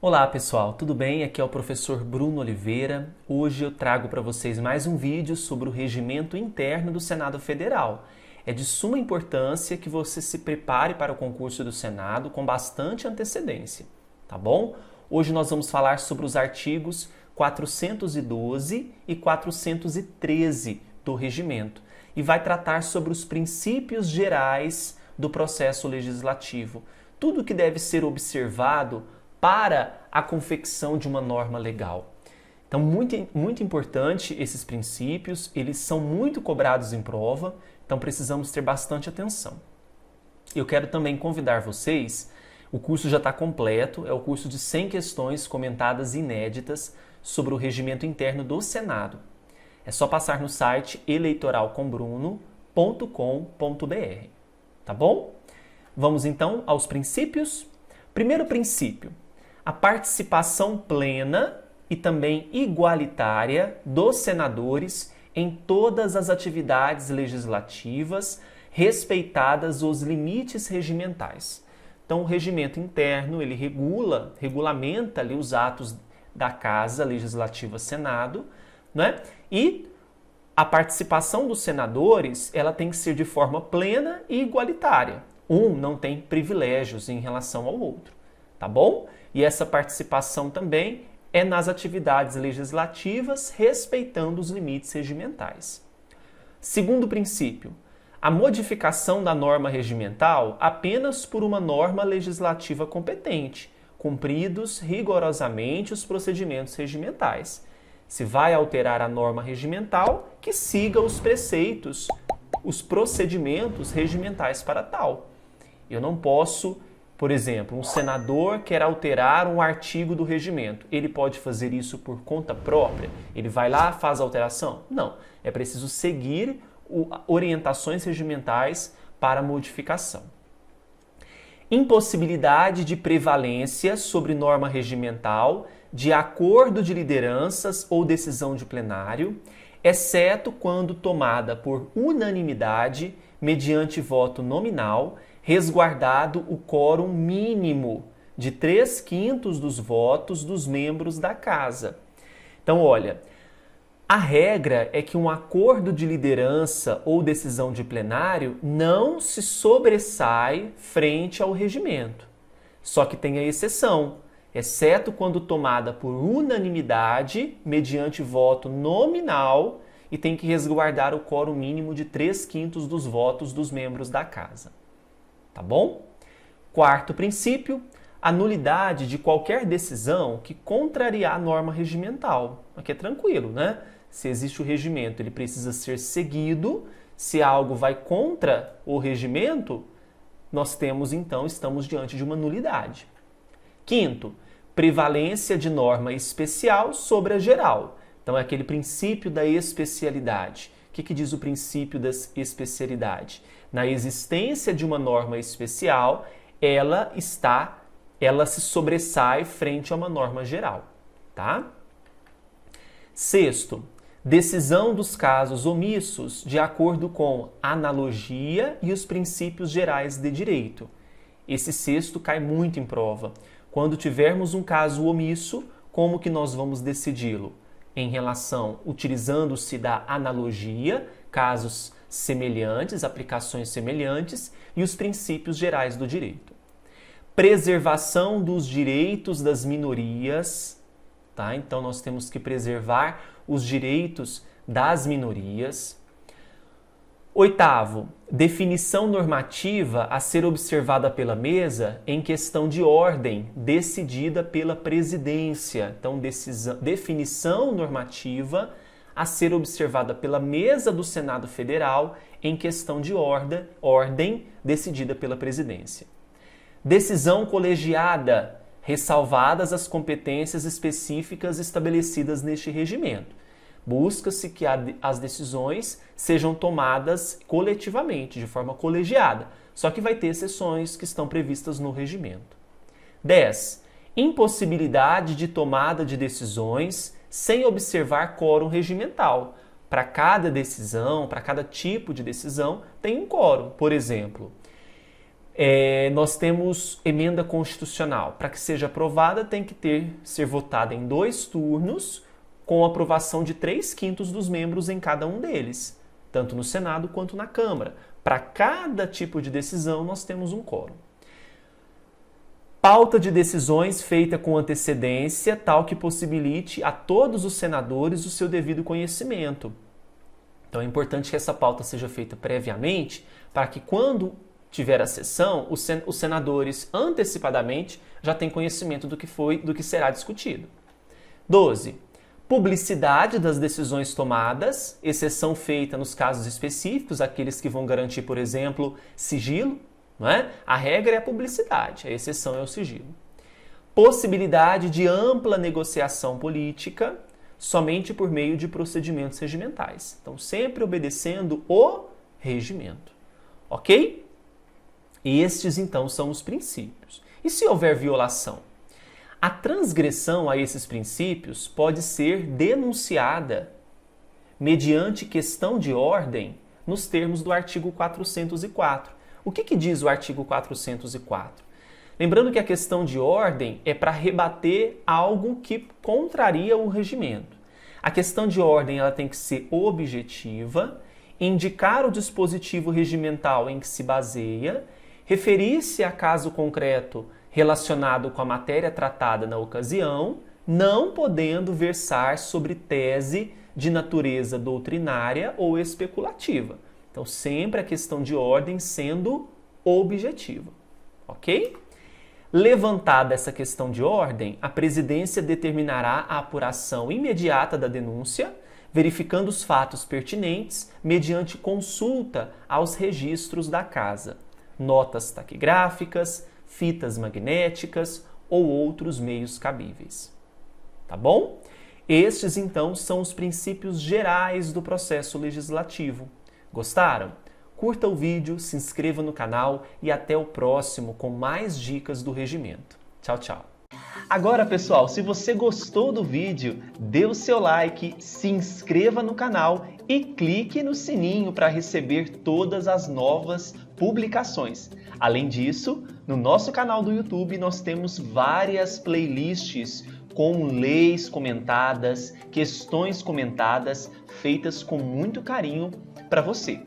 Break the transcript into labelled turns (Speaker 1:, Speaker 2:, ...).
Speaker 1: Olá pessoal, tudo bem? Aqui é o professor Bruno Oliveira. Hoje eu trago para vocês mais um vídeo sobre o regimento interno do Senado Federal. É de suma importância que você se prepare para o concurso do Senado com bastante antecedência, tá bom? Hoje nós vamos falar sobre os artigos 412 e 413 do regimento e vai tratar sobre os princípios gerais do processo legislativo. Tudo que deve ser observado para a confecção de uma norma legal. Então, muito importante esses princípios, eles são muito cobrados em prova, então precisamos ter bastante atenção. Eu quero também convidar vocês, o curso já está completo, é o curso de 100 questões comentadas inéditas sobre o regimento interno do Senado. É só passar no site eleitoralcombruno.com.br, tá bom? Vamos então aos princípios. Primeiro princípio: a participação plena e também igualitária dos senadores em todas as atividades legislativas, respeitadas os limites regimentais. Então, o regimento interno, ele regulamenta ali os atos da Casa Legislativa Senado, né? E a participação dos senadores, ela tem que ser de forma plena e igualitária. Um não tem privilégios em relação ao outro, tá bom? E essa participação também é nas atividades legislativas, respeitando os limites regimentais. Segundo princípio: a modificação da norma regimental apenas por uma norma legislativa competente, cumpridos rigorosamente os procedimentos regimentais. Se vai alterar a norma regimental, que siga os preceitos, os procedimentos regimentais para tal. Eu não posso, por exemplo, um senador quer alterar um artigo do regimento. Ele pode fazer isso por conta própria? Ele vai lá, faz a alteração? Não. É preciso seguir orientações regimentais para a modificação. Impossibilidade de prevalência sobre norma regimental de acordo de lideranças ou decisão de plenário, exceto quando tomada por unanimidade mediante voto nominal, resguardado o quórum mínimo de 3/5 dos votos dos membros da Casa. Então, olha, a regra é que um acordo de liderança ou decisão de plenário não se sobressai frente ao regimento. Só que tem a exceção, exceto quando tomada por unanimidade mediante voto nominal e tem que resguardar o quórum mínimo de 3/5 dos votos dos membros da Casa. Tá bom? Quarto princípio: a nulidade de qualquer decisão que contrariar a norma regimental. Aqui é tranquilo, né? Se existe o regimento, ele precisa ser seguido. Se algo vai contra o regimento, estamos diante de uma nulidade. Quinto: prevalência de norma especial sobre a geral. Então é aquele princípio da especialidade. O que diz o princípio da especialidade? Na existência de uma norma especial, ela se sobressai frente a uma norma geral, tá? Sexto: decisão dos casos omissos de acordo com analogia e os princípios gerais de direito. Esse sexto cai muito em prova. Quando tivermos um caso omisso, como que nós vamos decidi-lo? Utilizando-se da analogia, casos semelhantes, aplicações semelhantes e os princípios gerais do direito. Preservação dos direitos das minorias, tá? Então nós temos que preservar os direitos das minorias. Oitavo: definição normativa a ser observada pela mesa em questão de ordem decidida pela presidência. Então, definição normativa a ser observada pela mesa do Senado Federal em questão de ordem decidida pela presidência. Decisão colegiada, ressalvadas as competências específicas estabelecidas neste regimento. Busca-se que as decisões sejam tomadas coletivamente, de forma colegiada, só que vai ter exceções que estão previstas no regimento. 10. Impossibilidade de tomada de decisões sem observar quórum regimental. Para cada decisão, para cada tipo de decisão, tem um quórum. Por exemplo, Nós temos emenda constitucional. Para que seja aprovada, tem que ser votada em 2 turnos, com aprovação de 3/5 dos membros em cada um deles, tanto no Senado quanto na Câmara. Para cada tipo de decisão, nós temos um quórum. Pauta de decisões feita com antecedência, tal que possibilite a todos os senadores o seu devido conhecimento. Então é importante que essa pauta seja feita previamente, para que quando tiver a sessão, os senadores antecipadamente já têm conhecimento do que será discutido. 12. Publicidade das decisões tomadas, exceção feita nos casos específicos, aqueles que vão garantir, por exemplo, sigilo, não é? A regra é a publicidade, a exceção é o sigilo. Possibilidade de ampla negociação política, somente por meio de procedimentos regimentais. Então, sempre obedecendo o regimento. Ok? E estes, então, são os princípios. E se houver violação? A transgressão a esses princípios pode ser denunciada mediante questão de ordem nos termos do artigo 404. O que diz o artigo 404? Lembrando que a questão de ordem é para rebater algo que contraria o regimento. A questão de ordem ela tem que ser objetiva, indicar o dispositivo regimental em que se baseia, referir-se a caso concreto relacionado com a matéria tratada na ocasião, não podendo versar sobre tese de natureza doutrinária ou especulativa. Então, sempre a questão de ordem sendo objetiva. Ok? Levantada essa questão de ordem, a presidência determinará a apuração imediata da denúncia, verificando os fatos pertinentes mediante consulta aos registros da casa, notas taquigráficas, fitas magnéticas ou outros meios cabíveis. Tá bom? Estes, então, são os princípios gerais do processo legislativo. Gostaram? Curta o vídeo, se inscreva no canal e até o próximo com mais dicas do regimento. Tchau, tchau! Agora, pessoal, se você gostou do vídeo, dê o seu like, se inscreva no canal e clique no sininho para receber todas as novas publicações. Além disso, no nosso canal do YouTube nós temos várias playlists com leis comentadas, questões comentadas, feitas com muito carinho para você.